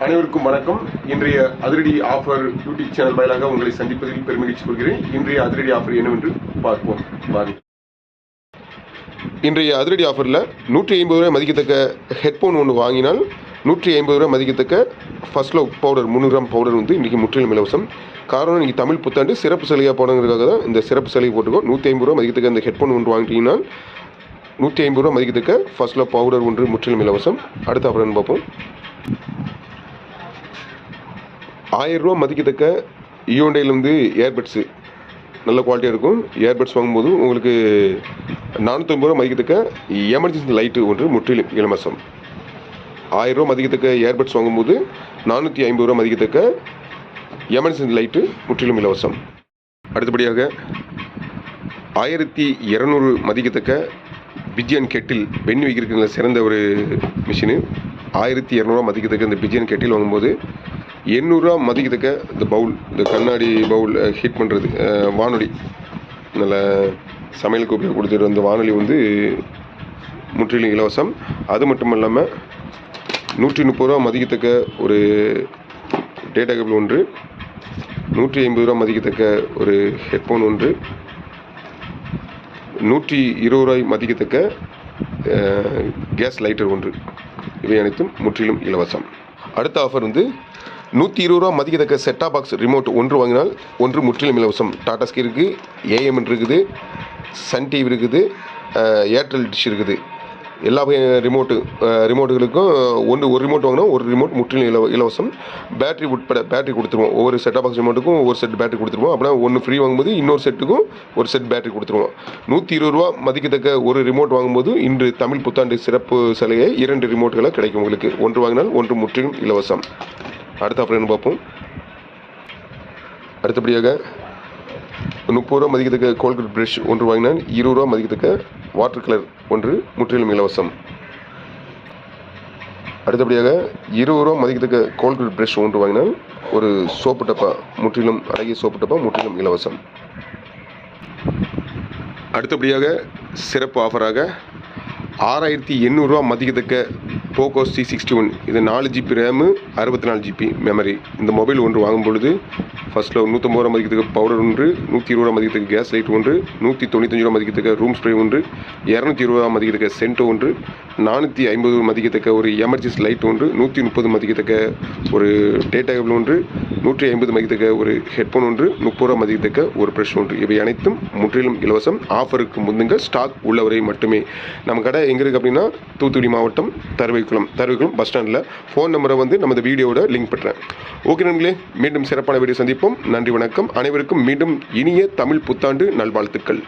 அனைவருக்கும் வணக்கம். இன்றைய அதிரடி ஆஃபர் யூடியூப் சேனல் வாயிலாக உங்களை சந்திப்பதில் பெருமகிழ்ச்சி கொள்கிறேன். இன்றைய அதிரடி ஆஃபர் என்னவென்று பார்ப்போம். இன்றைய அதிரடி ஆஃபரில் 150 ரூபாய் மதிக்கத்தக்க ஹெட்ஃபோன் ஒன்று வாங்கினால் 150 ரூபாய் மதிக்கத்தக்க first love powder 300 gram powder வந்து இன்றைக்கி முற்றிலும் இலவசம். காரணம் இன்றைக்கி தமிழ் புத்தாண்டு சிறப்பு சலுகையாக போனதுக்காக தான் இந்த சிறப்பு சலுகை போட்டுக்கோ. 150 ரூபாய் மதிக்கத்தக்க இந்த ஹெட்ஃபோன் ஒன்று வாங்கிட்டீங்கன்னா 150 ரூபாய் மதிக்கத்தக்க ஃபர்ஸ்ட் லவ் பவுடர் ஒன்று முற்றிலும் இலவசம். அடுத்த ஆஃபர் என்ன பார்ப்போம். 1000 ரூபா மதிக்கத்தக்க ஈயோண்டையிலேருந்து ஏர்பட்ஸு நல்ல குவாலிட்டியாக இருக்கும். ஏர்பட்ஸ் வாங்கும்போது உங்களுக்கு 450 ரூபா மதிக்கத்தக்க எமர்ஜென்சி லைட்டு ஒன்று முற்றிலும் இலவசம். 1000 ரூபா மதிக்கத்தக்க ஏர்பட்ஸ் வாங்கும்போது 450 ரூபா மதிக்கத்தக்க எமர்ஜென்சி லைட்டு முற்றிலும் இலவசம். அடுத்தபடியாக 1200 மதிக்கத்தக்க பிஜியன் கெட்டில் வெண்ணி வைக்கிறதுக்கு சிறந்த ஒரு மிஷினு. 1200 ரூபா மதிக்கத்தக்க இந்த பிஜியன் கெட்டில் வாங்கும்போது 800 ரூபா மதிக்கத்தக்க இந்த பவுல், இந்த கண்ணாடி பவுல் ஹீட் பண்ணுறது வானொலி, நல்ல சமையலுக்கு உபயோக கொடுத்துட்டு அந்த வானொலி வந்து முற்றிலும் இலவசம். அது மட்டும் இல்லாமல் 130 ரூபா மதிக்கத்தக்க ஒரு டேட்டா கேபிள் ஒன்று, 150 ரூபா மதிக்கத்தக்க ஒரு ஹெட்ஃபோன் ஒன்று, 120 ரூபாய் மதிக்கத்தக்க கேஸ் லைட்டர் ஒன்று, இவை அனைத்தும் முற்றிலும் இலவசம். அடுத்த ஆஃபர் வந்து 120 ரூபா மதிக்கத்தக்க செட்டா பாக்ஸ் ரிமோட் ஒன்று வாங்கினால் ஒன்று முற்றிலும் இலவசம். டாடா ஸ்கை இருக்குது, ஏஎம்என் இருக்குது, சன் டிவி இருக்குது, ஏர்டெல் டிஷ் இருக்குது. எல்லா ரிமோட்டுகளுக்கும் ஒரு ரிமோட் வாங்கினா ஒரு ரிமோட் முற்றிலும் இலவசம். பேட்டரி உட்பட பேட்டரி கொடுத்துருவோம். ஒவ்வொரு செட்டா பாக்ஸ் ரிமோட்டுக்கும் ஒரு செட் பேட்டரி கொடுத்துருவோம். அப்படின்னா ஒன்று ஃப்ரீ வாங்கும்போது இன்னொரு செட்டுக்கும் ஒரு செட் பேட்டரி கொடுத்துருவோம். 120 ரூபா மதிக்கத்தக்க ஒரு ரிமோட் வாங்கும்போது இன்று தமிழ் புத்தாண்டு சிறப்பு சலுகை 2 ரிமோட்டுகளை கிடைக்கும் உங்களுக்கு. ஒன்று வாங்கினால் ஒன்று முற்றிலும் இலவசம். அடுத்த ஆஃபர் என்ன பார்ப்போம். அடுத்தபடியாக 30 ரூபா மதிக்கத்தக்க கோல்கேட் ப்ரஷ் ஒன்று வாங்கினால் 20 ரூபா மதிக்கத்தக்க வாட்டர் கலர் ஒன்று முற்றிலும் இலவசம். அடுத்தபடியாக 20 ரூபா மதிக்கத்தக்க கோல்கேட் ப்ரஷ் ஒன்று வாங்கினால் ஒரு சோப்பு டப்பா முற்றிலும் அழகிய சோப்பு டப்பா முற்றிலும் இலவசம். அடுத்தபடியாக சிறப்பு ஆஃபராக 6800 ரூபா மதிக்கத்தக்க போகோ C61, இது 4 GB ரேமு 64 GB மெமரி. இந்த மொபைல் ஒன்று வாங்கும் பொழுது ஃபர்ஸ்ட்டில் 150 ரூபா மதிக்கத்தக்க பவுடர் ஒன்று, 120 ரூபா மதிக்கத்தக்க கேஸ் லைட் ஒன்று, 195 ரூபா மதிக்கத்தக்க ரூம் ஸ்ப்ரே ஒன்று, 220 ரூபா மதிக்கத்தக்க சென்ட் ஒன்று, 450 மதிக்கத்தக்க ஒரு எமர்ஜென்சி லைட் ஒன்று, 130 மதிக்கத்தக்க ஒரு டேட்டா கேபிள் ஒன்று, 150 மதிக்கத்தக்க ஒரு ஹெட்ஃபோன் ஒன்று, 30 ரூபா மதிக்கத்தக்க ஒரு ப்ரஷ் ஒன்று. இவை அனைத்தும் முற்றிலும் இலவசம். ஆஃபருக்கு முந்துங்க, ஸ்டாக் உள்ளவரை மட்டுமே. நம்ம கடை எங்கே இருக்குது அப்படின்னா தூத்துக்குடி மாவட்டம் தருவைக்குளம் பஸ் ஸ்டாண்டில். ஃபோன் நம்பரை வந்து நம்ம இந்த வீடியோவோட லிங்க் பண்ணுறேன். ஓகே நண்பர்களே, மீண்டும் சிறப்பான வீடியோ சந்திப்போம். நன்றி, வணக்கம். அனைவருக்கும் மீண்டும் இனிய தமிழ் புத்தாண்டு நல்வாழ்த்துக்கள்.